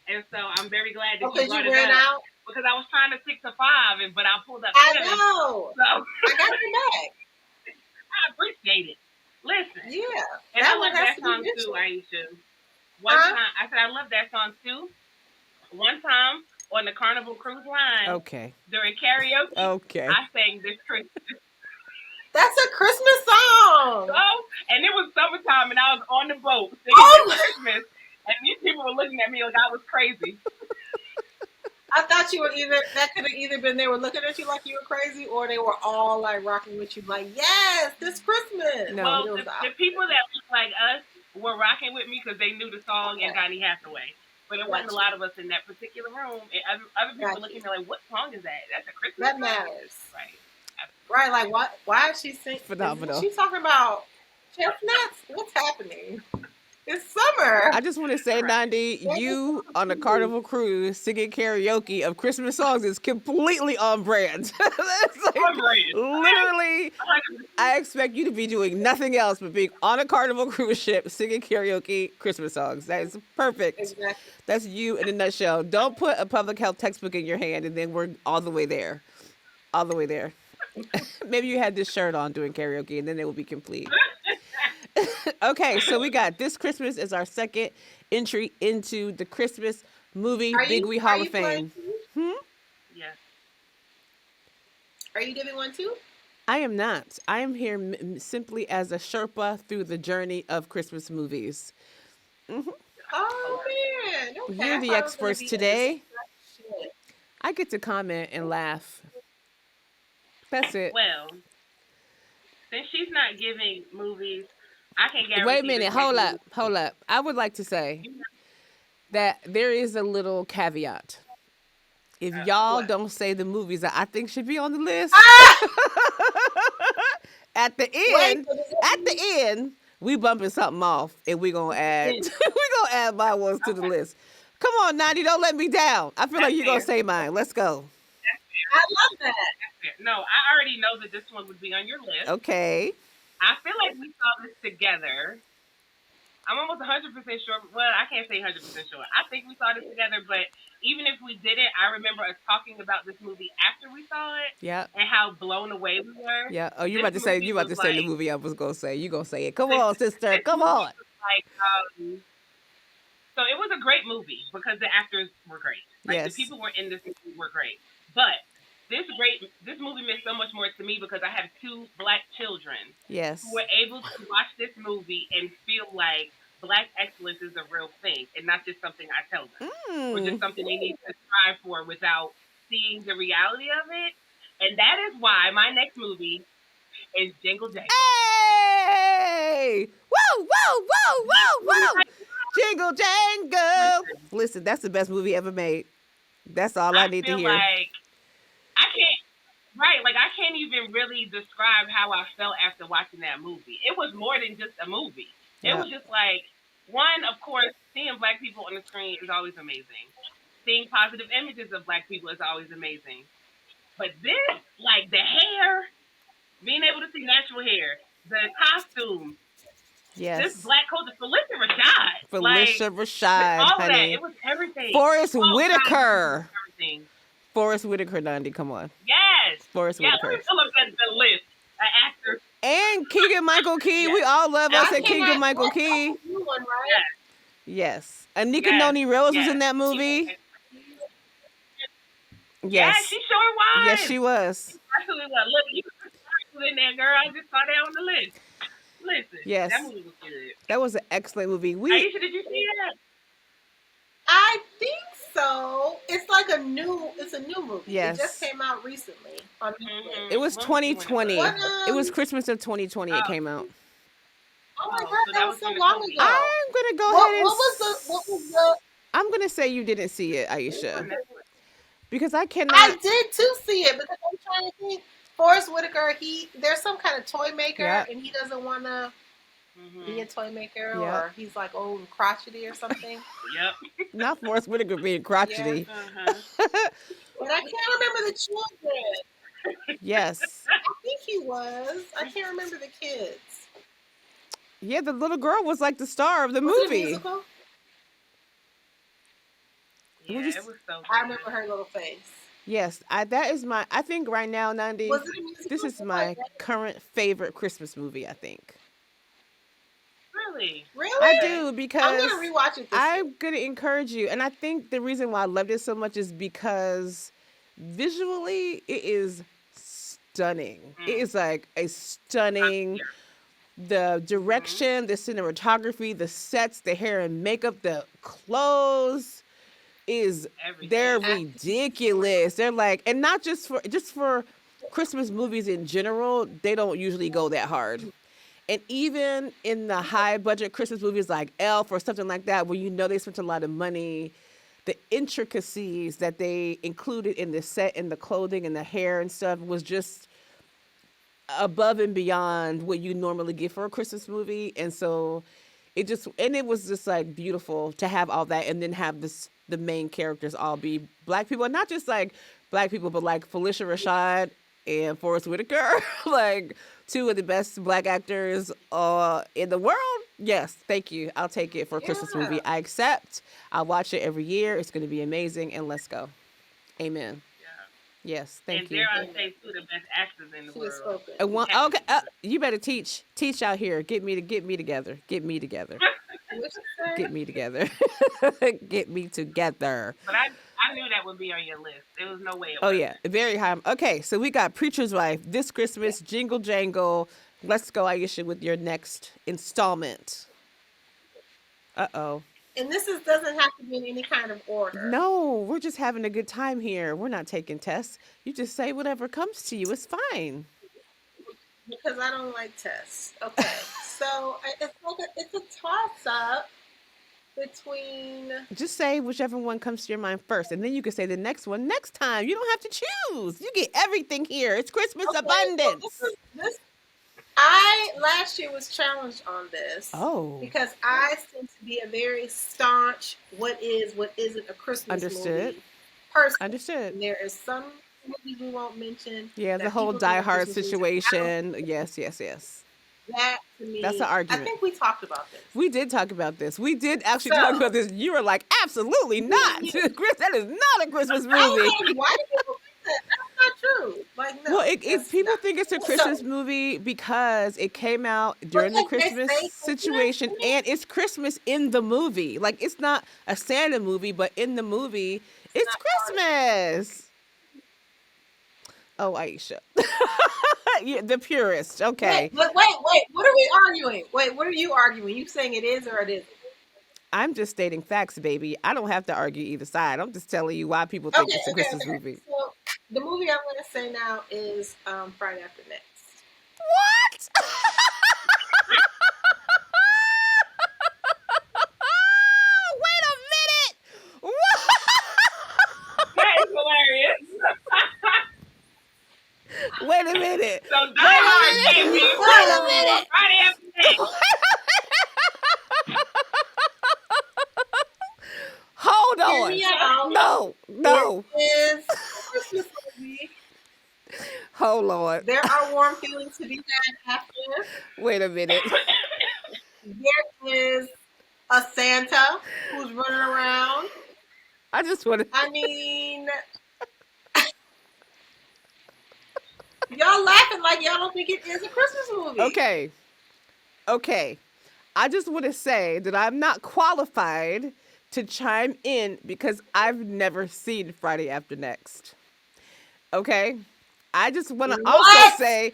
and so I'm very glad that you brought it ran up out. because I was trying to stick to 5, but I pulled up I 7. know. So I got your back. I appreciate it. Listen, Yeah. and that I one love has that to song be too, mentioned. Aisha. One time, I said I love that song too. One time on the Carnival Cruise Line Okay. during karaoke, Okay. I sang This Christmas. That's a Christmas song. So, and it was summertime, and I was on the boat singing Oh, It's Christmas, and these people were looking at me like I was crazy. I thought you were that could have either been they were looking at you like you were crazy, or they were all like rocking with you, like, yes, this Christmas. No. Well, But it was the people that looked like us were rocking with me because they knew the song and Donny Hathaway. But it wasn't a lot of us in that particular room. And other people were looking at me like, what song is that? That's a Christmas that song? matters. Right. Right, like what? Why is she singing? Phenomenal. Is she talking about chestnuts? What's happening? It's summer. I just want to say, Nandi, you on a Carnival cruise singing karaoke of Christmas songs is completely on brand. That's like, On brand. literally, I expect you to be doing nothing else but being on a Carnival cruise ship singing karaoke Christmas songs. That is perfect. Exactly. That's you in a nutshell. Don't put a public health textbook in your hand and then we're all the way there. All the way there. Maybe you had this shirt on doing karaoke and then it will be complete. Okay, so we got This Christmas is our second entry into the Christmas movie Big Wee Hall of Fame. Yes. Are you giving one too? I am not. I am here simply as a Sherpa through the journey of Christmas movies. Oh man, okay. You're the experts today. I get to comment and laugh. That's it. Well, since she's not giving movies, I can guarantee. Wait a minute. Hold up. I would like to say that there is a little caveat. If y'all don't say the movies that I think should be on the list, at the end, we bumping something off and we gonna add my ones to the list. Come on, Nandi, don't let me down. I feel like you're gonna say mine. Let's go. I love that. No, I already know that this one would be on your list. Okay. I feel like we saw this together. I'm almost 100% sure. Well, I can't say 100% sure. I think we saw this together, but even if we didn't, I remember us talking about this movie after we saw it. Yeah. And how blown away we were. Yeah. Oh, you about to say the movie I was gonna say. You gonna say it. Come on, sister. Come on. So it was a great movie because the actors were great. Like, the people who were in this movie were great. But this movie meant so much more to me because I have two Black children who were able to watch this movie and feel like Black excellence is a real thing and not just something I tell them or just something they need to strive for without seeing the reality of it. And that is why my next movie is Jingle Jangle. Hey! Whoa, whoa, whoa, whoa, whoa! Jingle Jangle! Listen, that's the best movie ever made. That's all I need to hear. I can't even really describe how I felt after watching that movie. It was more than just a movie. It was just like, one, of course, seeing Black people on the screen is always amazing. Seeing positive images of Black people is always amazing. But this, like the hair, being able to see natural hair, the costume, this Black culture, Felicia Rashad, all honey. that, it was everything. Forrest Whitaker. Everything. Forrest Whitaker, Nandi, come on. Yes. Forrest Whitaker. Let me fill up the list of actors. And Keegan-Michael Key. We all love us at Keegan-Michael Key. Yes. Anika Noni Rose was in that movie. Yes. Yeah, she sure was. Yes, she was. Absolutely was. Look, you was in there, girl. I just saw that on the list. Listen. Yes. That movie was good. That was an excellent movie. Aisha, did you see that? I think so. It's like a new movie. Yes. It just came out recently on Netflix. It was 2020. It was Christmas of 2020 it came out. Oh my god, that was so long ago. I'm gonna go ahead and what was the I'm gonna say you didn't see it, Aisha. Because I cannot. I did too see it because I'm trying to think. Forrest Whitaker, there's some kind of toy maker and he doesn't want to be a toy maker or he's like old and crotchety or something. Yep. Not Forrest Whitaker being crotchety. But I can't remember the children. Yes. I think he was. I can't remember the kids. Yeah, the little girl was like the star of the Was movie. It a musical? Yeah, it was so good. I remember her little face. Yes, I think right now, Nandi, this is my current favorite Christmas movie, I think. Really? Really? I do, because I'm going to rewatch it I'm going to encourage you. And I think the reason why I loved it so much is because visually it is stunning. It Mm. is like a I'm stunning, here. the Mhm. direction, the cinematography, the sets, the hair and makeup, the clothes is they're Everything. Acting. ridiculous. They're like, and not just for Christmas movies in general, they don't usually go that hard. And even in the high budget Christmas movies like Elf or something like that, where you know they spent a lot of money, the intricacies that they included in the set and the clothing and the hair and stuff was just above and beyond what you normally get for a Christmas movie. And so it was just like beautiful to have all that and then have the main characters all be black people, and not just like black people, but like Felicia Rashad and Forrest Whitaker, like two of the best black actors in the world. Yes, thank you. I'll take it for a Christmas Yeah. movie. I accept. I'll watch it every year. It's going to be amazing, and let's go. Amen. Yeah. Yes, And thank you. dare I Amen. say, two of the best actors in the She has world. spoken. And We one, have to okay, do it. you better teach out here. Get me together. Get me together. What you say? Get me together. Get me together. But I knew that would be on your list. There was no way it Oh yeah, wasn't. very high. Okay, so we got Preacher's Wife this Christmas. Jingle jangle. Let's go, Aisha, with your next installment. Uh-oh. And this doesn't have to be in any kind of order No, we're just having a good time here. We're not taking tests. You just say whatever comes to you. It's fine. because I don't like tests. Okay, so it's a toss up between. Just say whichever one comes to your mind first, and then you can say the next one next time. You don't have to choose. You get everything here. It's Christmas Okay, well abundance. this. I last year was challenged on this Oh, because I seem to be a very staunch what isn't a Christmas understood. movie person. Understood. And there is some movies we won't mention Yeah, the that whole people think Die are Hard Christmas movies. I don't situation. Yes, yes, yes. that to That's an me. I argument. think we talked about this. We did talk about this. We did actually talk about So this. You were like, absolutely not. you, Chris, that is not a Christmas I was movie. like, why do people think that? That's not true. Like, Well, no, that's people not. think it's a So, Christmas movie because it came out but during the they Christmas say Christmas situation in it. and it's Christmas in the movie. Like, it's not a Santa movie, but in the movie, It's it's not part of it. Christmas. Oh, Aisha. The purist. Wait, Okay. but wait. What are we arguing? Wait, what are you arguing? You saying it is or it isn't? I'm just stating facts, baby. I don't have to argue either side. I'm just telling you why people think it's a Christmas Okay. movie. So the movie I'm going to say now is Friday After Next. What? Wait a minute. That is hilarious. Wait a minute. So Die Wait a Hard minute. can't be Wait a minute. Friday after next. Hold Hear on. me out. No. No. It is a Christmas movie. Hold on. There are warm feelings to be had after. Wait a minute. There is a Santa who's running around. I just want to. I mean, y'all laughing like y'all don't think it is a Christmas movie. Okay. Okay. I just want to say that I'm not qualified to chime in because I've never seen Friday After Next. Okay? I just want to also What? say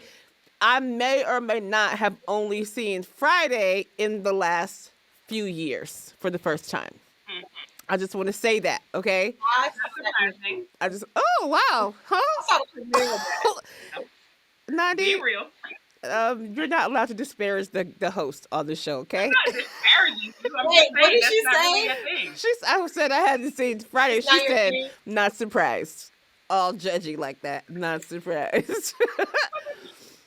I may or may not have only seen Friday in the last few years for the first time. Mhm. I just want to say that, okay? I Not surprising. Oh, wow. Huh? thought it was real bad. Be Nandi, real. you're not allowed to disparage the host on the show, okay? I'm not disparaging you. I'm Wait, just what saying did that's she not really say? a thing. I said I hadn't seen Friday. It's She not your said, thing. not surprised. All judgy like that. Not surprised.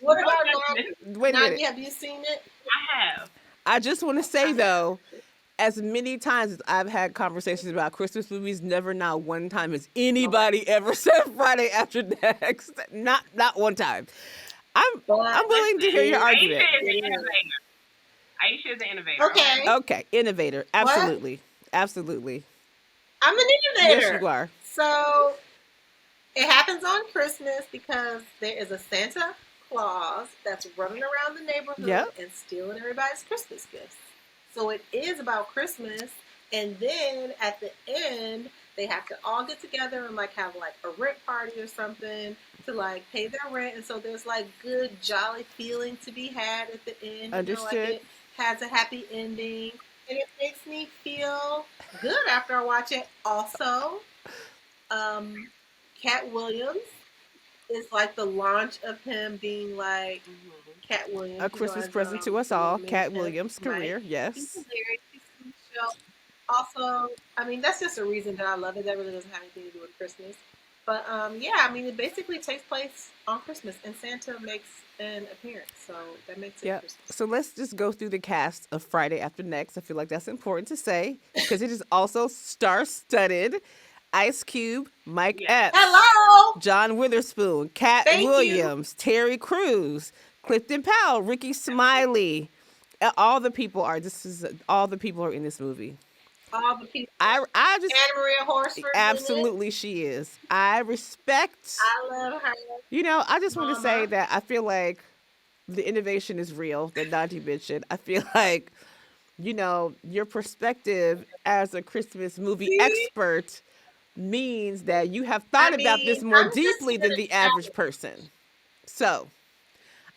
What No about judgment. Wait a Nandi? minute. Have you seen it? I have. I just want to say, though, as many times as I've had conversations about Christmas movies, never not one time has anybody ever said Friday After Next. Not one time. I'm willing to hear your argument. Aisha is an innovator. Aisha is an innovator. Okay. Okay, innovator. What? Absolutely. Absolutely. I'm an Yes, innovator. you are. So it happens on Christmas because there is a Santa Claus that's running around the neighborhood Yep. and stealing everybody's Christmas gifts. So it is about Christmas, And then at the end, they have to all get together and like have like a rent party or something to like pay their rent. And so there's like good jolly feeling to be had at the end. You know, like Understood. it has a happy ending, and it makes me feel good after I watch it. Also, um, Cat Williams is like the launch of him being like Cat A Williams, you know, Christmas as present to us the all. little Cat mischief Williams' Mike. career, He's yes. hilarious. He's from the show. Also, I mean, that's just a reason that I love it. That really doesn't have anything to do with Christmas. But yeah, I mean, it basically takes place on Christmas, and Santa makes an appearance, so that makes it Yep. Christmas. So let's just go through the cast of Friday After Next. I feel like that's important to say because it is also star-studded. Ice Cube, Mike Yes. Epps, Hello, John Witherspoon, Cat thank you. Williams, Terry Crews, Clifton Powell, Ricky Smiley. All the people are. This is all the people are in this movie. All the people. I just Anna Maria Horsford's in it. absolutely she is. I respect. I love her, I just want to say Mama. that I feel like the innovation is real that Nandi mentioned. I feel like, your perspective as a Christmas movie See, expert means that you have thought I about this mean, more I'm just deeply here than to the average challenge. person. So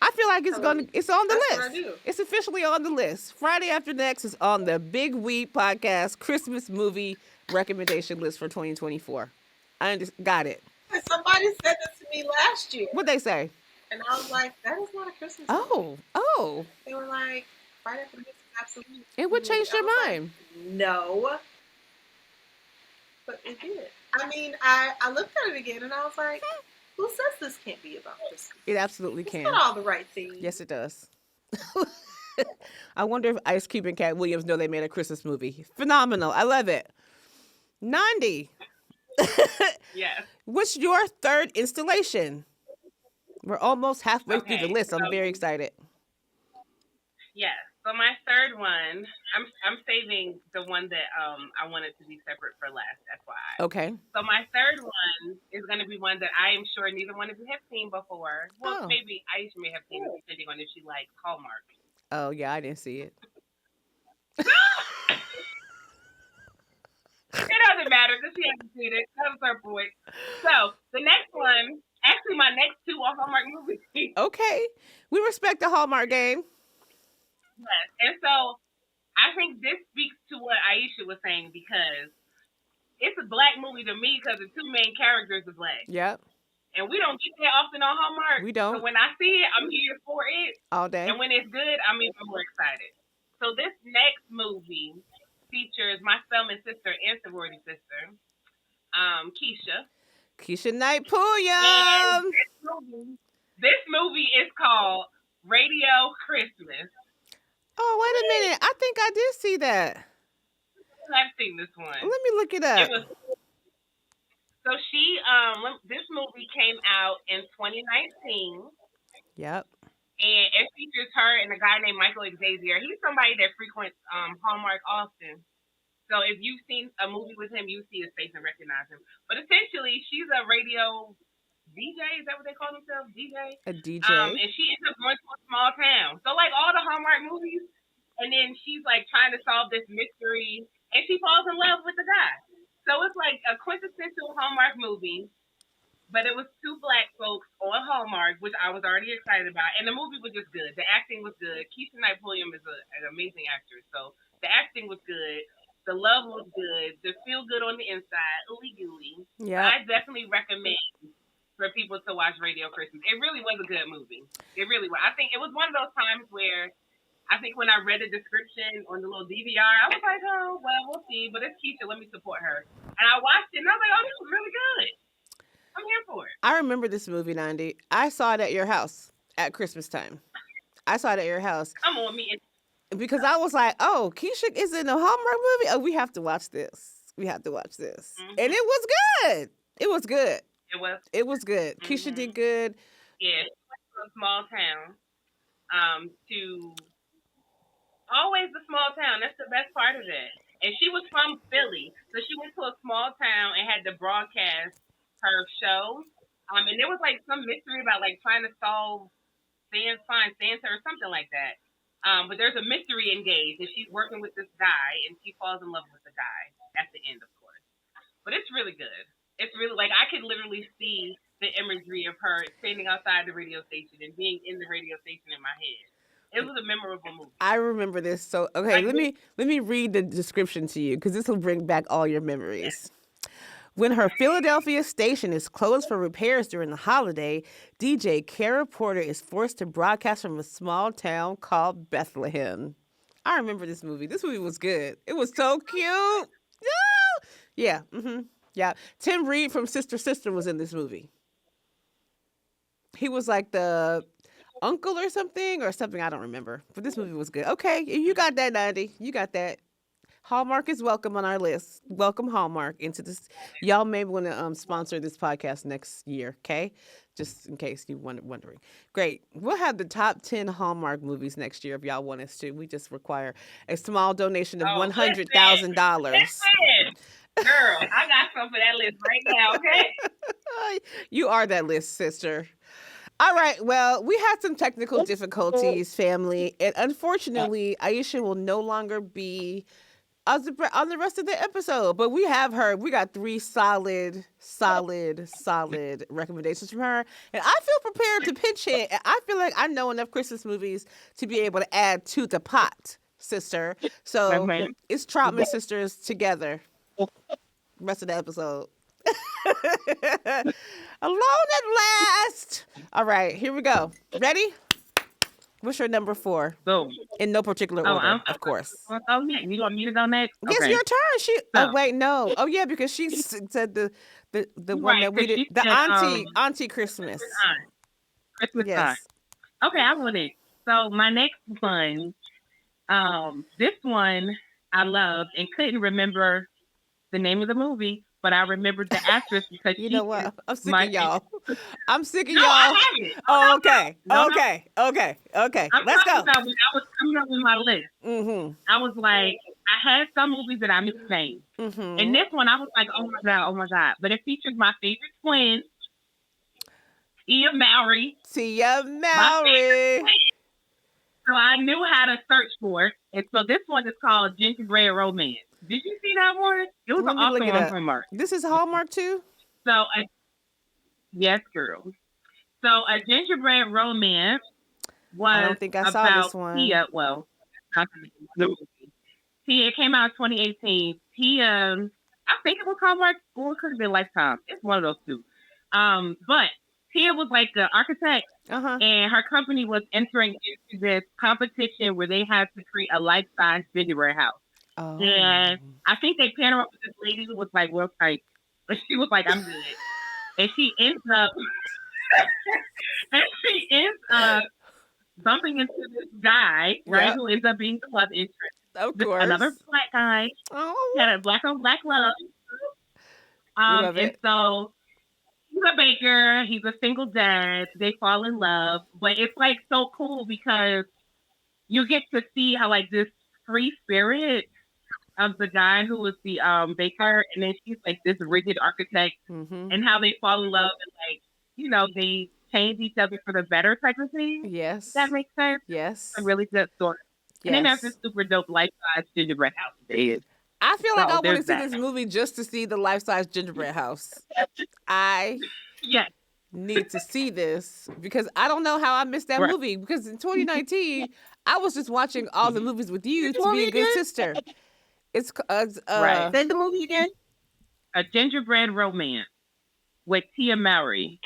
I feel like Totally. it's on the That's what I list. do. It's officially on the list. Friday After Next is on the Big Week Podcast Christmas movie recommendation list for 2024. I just got it. And somebody said this to me last year, What'd they say? and I was like, "That is not a Christmas movie." Oh. They were like, "Friday After Next is absolutely It a would movie." change I your was like, mind. "No," but it did. I mean, I looked at it again, and I was like, "Who says this can't be about Christmas? It absolutely It's can. got all the right things." Yes, it does. I wonder if Ice Cube and Cat Williams know they made a Christmas movie. Phenomenal. I love it. Nandi, Yes. what's your third installation? We're almost halfway through the Okay. list. I'm very So excited. yes. So my third one, I'm saving the one that I wanted to be separate for last. FYI. Okay. So my third one is going to be one that I am sure neither one of you have seen before. Well, Oh. maybe Aisha may have seen it, depending on if she likes Hallmark. Oh, yeah, I didn't see it. It doesn't matter because she hasn't seen it. That's her point. So the next one, actually, my next two are Hallmark movies. Okay. We respect the Hallmark game. Yes. And so I think this speaks to what Aisha was saying because it's a black movie to me because the two main characters are black. Yep. And we don't get that often on Hallmark. We So don't. when I see it, I'm here for it. All day. And when it's good, I'm even more excited. So this next movie features my Spelman sister and sorority sister, Keisha. Keisha Knight And Pulliam. this movie is called Radio Christmas. Oh, wait a minute. I think I did see that. I've seen this one. Let me look it up. It was so she this movie came out in 2019. Yep. And it features her and a guy named Michael Xavier. He's somebody that frequents Hallmark often. So if you've seen a movie with him, you see his face and recognize him. But essentially, she's a radio DJ. Is that what they call themselves? DJ? A DJ. And she ends up going to a small town. So like all the Hallmark movies. And then she's like trying to solve this mystery. And she falls in love with the guy. So it's like a quintessential Hallmark movie. But it was two black folks on Hallmark, which I was already excited about. And the movie was just good. The acting was good. Keisha Knight Pulliam is an amazing actress. So the acting was good. The love was good. The feel good on the inside. Ooey gooey. Yeah. I definitely recommend for people to watch Radio Christmas. It really was a good movie. It really was. I think it was one of those times where I think when I read the description on the little DVR, I was like, oh, well, we'll see. But it's Keisha. Let me support her. And I watched it, and I was like, oh, this was really good. I'm here for it. I remember this movie, Nandi. I saw it at your house at Christmas time. I saw it at your house. Come on, me. Because I was like, oh, Keisha is in a Hallmark movie? Oh, we have to watch this. We have to watch this. Mm-hmm. And it was good. It was good. It was. It was good. Mm-hmm. Keisha did good. Yeah, she went to a small town. To always the small town. That's the best part of it. And she was from Philly, so she went to a small town and had to broadcast her show. And there was like some mystery about like trying to find Santa or something like that. But there's a mystery engaged, and she's working with this guy, and she falls in love with the die at the end, of course. But it's really good. It's really like I could literally see the imagery of her standing outside the radio station and being in the radio station in my head. It was a memorable movie. I remember this. So okay, Like, let me read the description to you because this will bring back all your memories. When her Philadelphia station is closed for repairs during the holiday, DJ Kara Porter is forced to broadcast from a small town called Bethlehem. I remember this movie. This movie was good. It was so cute. Yeah. Yeah. Tim Reed from Sister Sister was in this movie. He was like the uncle or something I don't remember. But this movie was good. Okay, you got that, Nandi. You got that. Hallmark is welcome on our list. Welcome Hallmark into this. Y'all may want to sponsor this podcast next year, okay? Just in case you wondering. Great. We'll have the top 10 Hallmark movies next year if y'all want us to. We just require a small donation of $100,000. Girl, I got some for that list right now, okay? You are that list, sister. All right. Well, we had some technical difficulties, family. And unfortunately, Aisha will no longer be on the rest of the episode, but we have her. We got 3 solid recommendations from her, and I feel prepared to pitch it. And I feel like I know enough Christmas movies to be able to add to the pot, sister. So it's Troutman sisters together. Rest of the episode. Alone at last. All right, here we go. Ready? What's your number 4? Boom. In no particular order, of course. Oh, yeah. You want me to go next? It's Okay. your turn. Oh wait, no. Oh yeah, because she said the one that we did, the auntie Christmas. Christmas Yes. time. Okay, I want it. So my next one, this one I loved and couldn't remember the name of the movie, but I remembered the actress because You know what? I'm sick of y'all. I'm sick of No, y'all. I have it. Oh, okay. No. Okay. I'm Let's talking go. about when I was coming up with my list. Mm-hmm. I was like, I had some movies that I misnamed. Mm-hmm. And this one, I was like, oh my God. But it features my favorite twin, Tia Mowry. Tia Mowry. So I knew how to search for it. And so this one is called Gingerbread Romance. Did you see that one? It was Let me look also it on up. Hallmark. This is Hallmark too? So, yes, girl. So A Gingerbread Romance was I don't think I saw about this one. Tia. Well, not the movie. Tia, it came out in 2018. Tia, I think it was Hallmark, or it could have been Lifetime. It's one of those two. But Tia was like the architect, and her company was entering into this competition where they had to create a life-size gingerbread house. Oh. And I think they paired her up with this lady who was like real tight, but she was like, "I'm good," and she ends up, bumping into this guy, right, who ends up being the love interest. Of course. Another black guy. Oh. He had a black on black love. Love and it. so he's a baker. He's a single dad. They fall in love, but it's like so cool because you get to see how like this free spirit of the guy who was the baker, and then she's like this rigid architect, and how they fall in love and like they change each other for the better type of thing. Yes. Does that make sense? Yes. A really good story. Yes. And then there's this super dope life-size gingerbread house. I feel like I want to see that. this movie just to see the life-size gingerbread house. I need to see this because I don't know how I missed that movie because in 2019 I was just watching all the movies with you to be a good sister. It's right. Say the movie again. A Gingerbread Romance with Tia Mowry.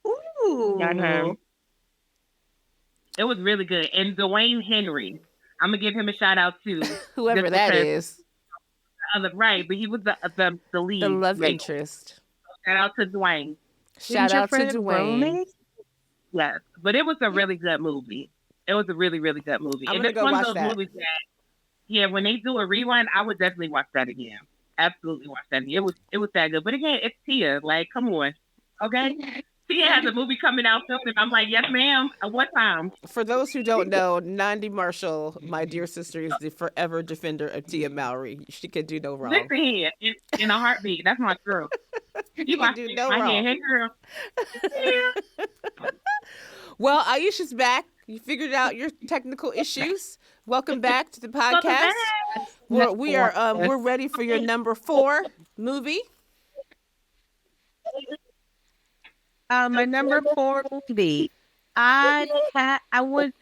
Ooh. It was really good. And Dwayne Henry. I'm gonna give him a shout out too. Whoever that is. Right, but he was the lead. The love interest. Shout out to Dwayne. Shout out to Dwayne. Yes, but it was a really good movie. It was a really, really good movie. I'm and gonna it's go one watch of those movies that, when they do a rewind, I would definitely watch that again. Absolutely watch that again. It was that good. But again, it's Tia. Like, come on. Okay? Tia has a movie coming out soon, and I'm like, yes, ma'am. At what time? For those who don't know, Nandi Marshall, my dear sister, is the forever defender of Tia Mowry. She can do no wrong. Listen here, in a heartbeat. That's my girl. You can do no wrong. Hey, girl. Yeah. Well, Aisha's back. You figured out your technical issues. Welcome back to the podcast. We're ready for your number 4 movie. My number 4 movie. I would.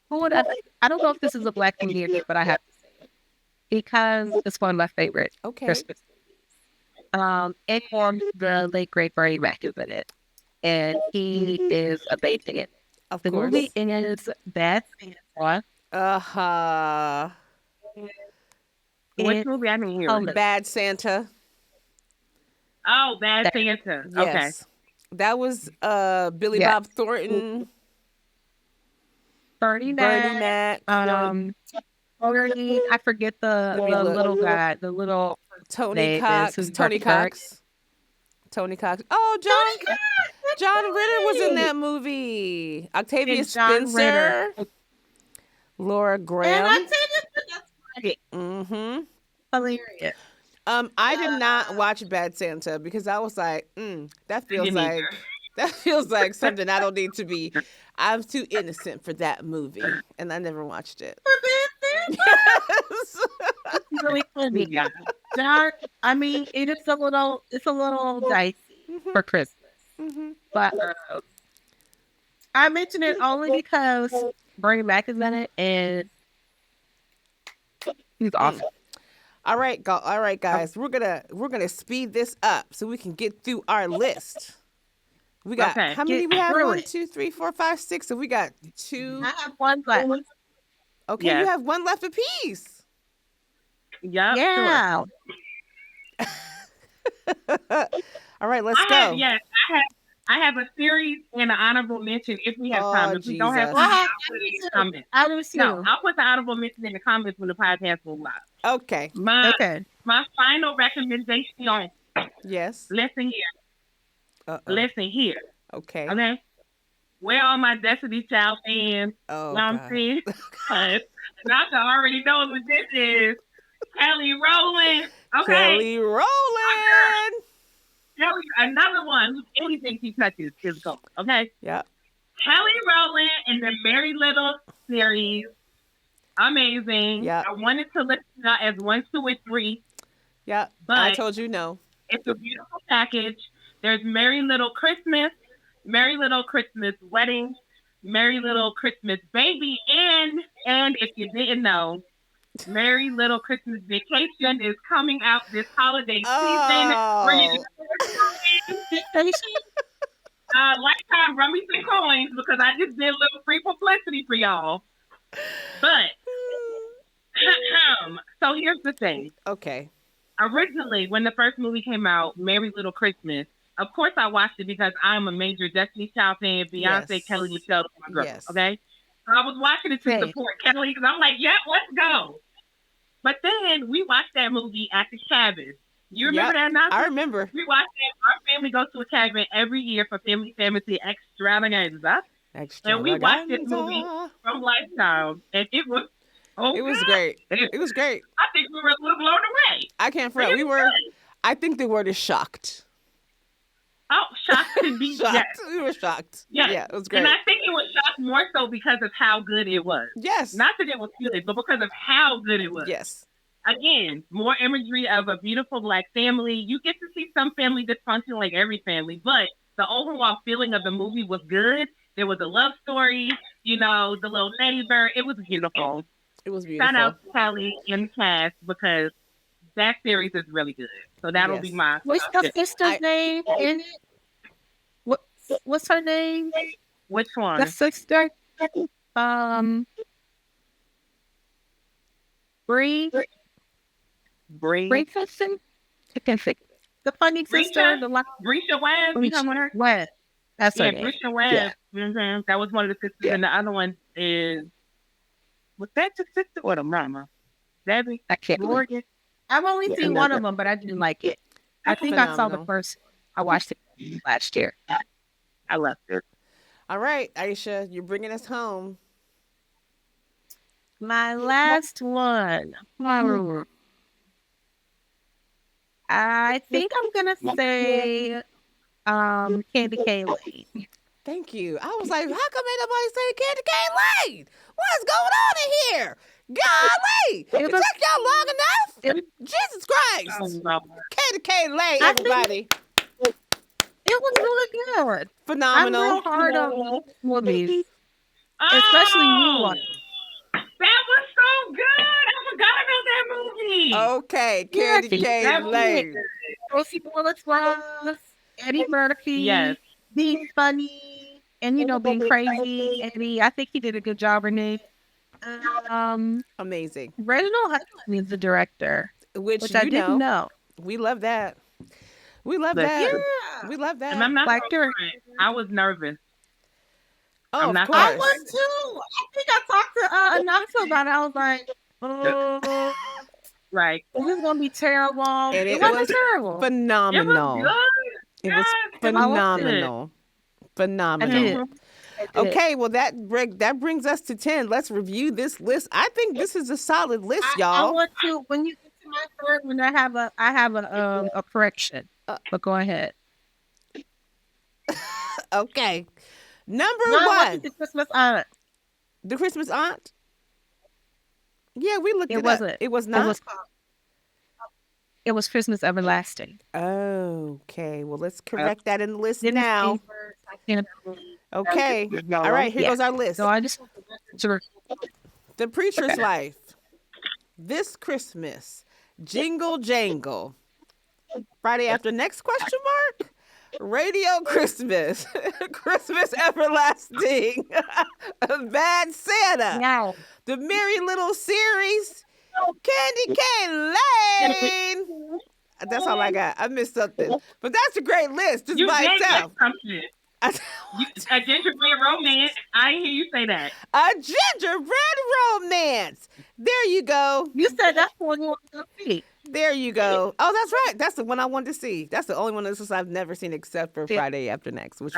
Who would I don't know if this is a black community, but I have to say it because it's one of my favorite Okay. Christmas. It formed the late great Bernie Mac is in it, and he is amazing in it. Of The course. movie is Bad Santa. Uh-huh. Which movie? I didn't hear it. Bad Santa. Oh, Bad Santa. Okay. Yes. That was Billy Yeah. Bob Thornton, Bernie Bernie Mac. Mac, Bernie, I forget the little guy, the little Tony name is Cox. his Tony birthday. Cox. Tony Cox. Oh, John Ritter was in that movie. Octavia And John Spencer. Ritter. Laura And Graham. I tell you, that's right. Mm-hmm. Hilarious. I did not watch Bad Santa because I was like, that feels didn't like something I don't need to be. I'm too innocent for that movie, and I never watched it. For Bad Yes. It's really funny. Yeah. I mean, it's a little dicey for Christmas. Mhm. But I mention it only because Bernie Mac is in it, and he's awesome. All right, guys. We're gonna speed this up so we can get through our list. We got Okay. how many Get we have? through 1, it. 2, 3, 4, 5, 6. So we got 2. I have One left. Okay, Yes. you have 1 left apiece. Yep. Sure. Yeah. All right, let's I go. have, I have a series and an honorable mention if we have time. Oh, If we don't have Jesus. time, I'll put it in the comments. I do too. No, I'll put the honorable mention in the comments when the podcast will live. Okay. My Okay. final recommendation. Yes. Listen here. Uh-oh. Listen here. Okay. Okay. Where are my Destiny Child fans? Oh, You know what I'm God. saying? Because Naka already knows what this is. Kelly Rowland. Okay. Kelly Rowland. Kelly, another one. Anything she touches is gold. Okay. Yeah. Kelly Rowland in the Mary Little series. Amazing. Yeah. I wanted to list it out as 1, 2, and 3. Yeah. But I told you no. it's a beautiful package. There's Merry Little Christmas, Merry Little Christmas Wedding, Merry Little Christmas Baby, and if you didn't know, Merry Little Christmas Vacation is coming out this holiday season. Where you can Lifetime run me some coins because I just did a little free publicity for y'all. But so here's the thing. Okay. Originally, when the first movie came out, Merry Little Christmas, of course I watched it because I'm a major Destiny Child fan. Beyonce, Yes. Kelly, Michelle, my girl. Yes. Okay, so I was watching it to Right. support Kelly because I'm like, yeah, let's go. But then we watched that movie at the cabin. You remember that? Nasa? I remember. We watched that. Our family goes to a cabin every year for Family Fantasy Extravaganza, and we watched this movie from Lifetime, and it was It was great. It was great. I think we were a little blown away. I can't front. We were. I think the word is shocked. Oh, shocked to be Shocked. yes. We were shocked. Yes. Yeah, it was great. And I think it was shocked more so because of how good it was. Yes. Not that it was good, but because of how good it was. Yes. Again, more imagery of a beautiful Black family. You get to see some family dysfunction like every family, but the overall feeling of the movie was good. There was a love story, the little neighbor. It was beautiful. It was beautiful. Shout out to Kelly and the cast because that series is really good. So that'll be my. What's the sister's name in it? What's her name? Which one? The sister. Bree. Bree sister. I can't think. The funny sister. The Brisha Webb. You talking about her? Webb. That's her Yeah, name. Brisha Webb. Yeah. You know what I'm saying? That was one of the sisters, Yeah. and the other one is. Was that the sister or the mama? Debbie? I can't. Morgan? I've only seen one of them, but I didn't like it. I think I saw the Phenomenal. first. I watched it last year. I loved it. All right, Aisha, you're bringing us home. My last one. I think I'm gonna say Candy Cane Lane. Thank you. I was like, how come ain't nobody say Candy Cane Lane? What's going on in here? Golly! It took y'all long enough? Jesus Christ! Oh, Lord. Candy Cane Lane, I think- everybody. It was really good. Phenomenal. I'm real hard on movies, Oh, especially new ones. That was so good. I forgot about that movie. Okay, Candy Yeah, Cane that was Lane. Rosie Willis Ross, Eddie Murphy, Yes. being funny, and being crazy. Eddie, I think he did a good job in it. Amazing. Reginald Hudson is the director, Which I didn't know. We love that. We love Listen. that. Yeah. We love that. And I'm not Like, gonna front. I was nervous. Oh, I'm of not course. I was too. I think I talked to Anasa about it. I was like, oh, Right. this is gonna be terrible. And it wasn't was terrible. It was phenomenal. good. It was Yes, phenomenal. Phenomenal. I did. Okay, well that brings us to 10. Let's review this list. I think this is a solid list, I y'all. want to, when you get to my third one, I have a correction. But go ahead. Okay. Number No, it one. wasn't the Christmas aunt. The Christmas Aunt? Yeah, we looked It it wasn't. up. It was not? It was Christmas Everlasting. Okay, well let's correct that in the list Didn't now. see- Okay. All right, here Yeah. goes our list. So I just The Preacher's Wife. This Christmas. Jingle Jangle. Friday After Next question mark? Radio Christmas. Christmas Everlasting. Bad Santa. now. The Merry Little Series. Candy Cane Lane. That's all I got. I missed something. But that's a great list just You by did itself. get something. A gingerbread romance. I didn't hear you say that. A gingerbread romance. There you go. You said that's what you want to see. There you go. Oh, that's right. That's the one I wanted to see. That's the only one of this I've never seen except for Yeah. Friday After Next, which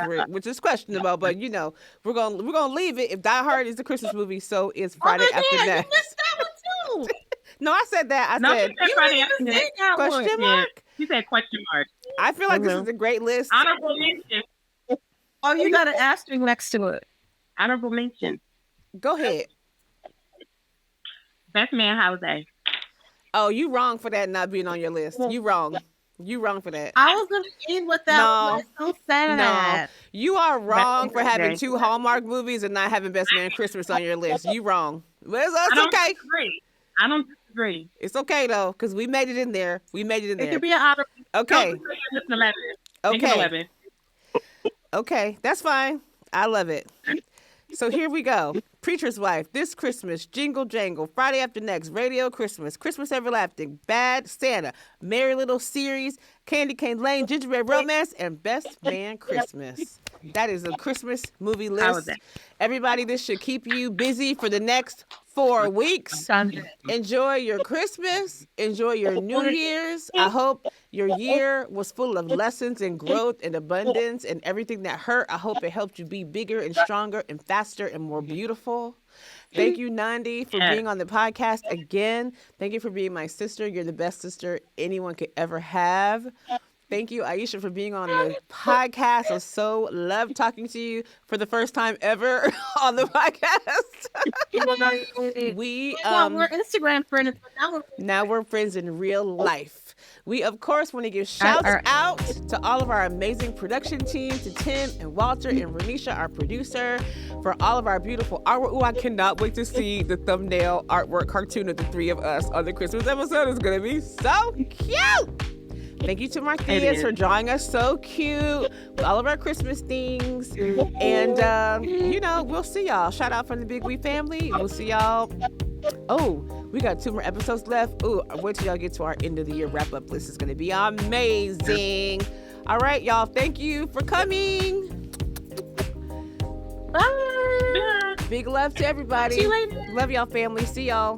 is questionable. But we're gonna leave it. If Die Hard is the Christmas movie, so is Friday oh my After God, you Next. missed that one too. No, I said that. I No, said you said Friday After Next. Say that one. question Yeah. mark. You said question mark. I feel like this is a great list. Honorable mention. Oh, you got an asterisk next to it. Honorable mention. Go ahead. Best Man Holiday. Oh, you wrong for that not being on your list. You wrong. You wrong for that. I was gonna end with that. No. one. I'm so sad. No, you are wrong for having Okay. 2 Hallmark movies and not having Best Man Christmas on your list. You wrong. But I it's don't okay. disagree. I don't disagree. It's okay though, because we made it in there. We made it in It there. could be an honor. Okay. No, it's 11. Make it Okay. 11. Okay. That's fine. I love it. So here we go. Preacher's Wife, This Christmas, Jingle Jangle, Friday After Next, Radio Christmas, Christmas Everlasting, Bad Santa, Merry Little Series, Candy Cane Lane, Gingerbread Romance, and Best Man Christmas. That is a Christmas movie How was list. that? Everybody, this should keep you busy for the next 4 weeks. Enjoy your Christmas. Enjoy your New Year's. I hope your year was full of lessons and growth and abundance and everything that hurt. I hope it helped you be bigger and stronger and faster and more beautiful. Thank you, Nandi, for being on the podcast again. Thank you for being my sister. You're the best sister anyone could ever have. Thank you, Aisha, for being on the podcast. I so love talking to you for the first time ever on the podcast. We we're Instagram friends, but now we're friends in real life. We, of course, want to give shouts out to all of our amazing production team, to Tim and Walter and Renisha, our producer, for all of our beautiful artwork. Oh, I cannot wait to see the thumbnail artwork cartoon of the 3 of us on the Christmas episode. It's going to be so cute. Thank you to Marthias for drawing us so cute with all of our Christmas things. And, we'll see y'all. Shout out from the Big We family. We'll see y'all. Oh, we got 2 more episodes left. Ooh, wait till y'all get to our end of the year wrap up list. It's going to be amazing. All right, y'all. Thank you for coming. Bye. Big love to everybody. See you later. Love y'all, family. See y'all.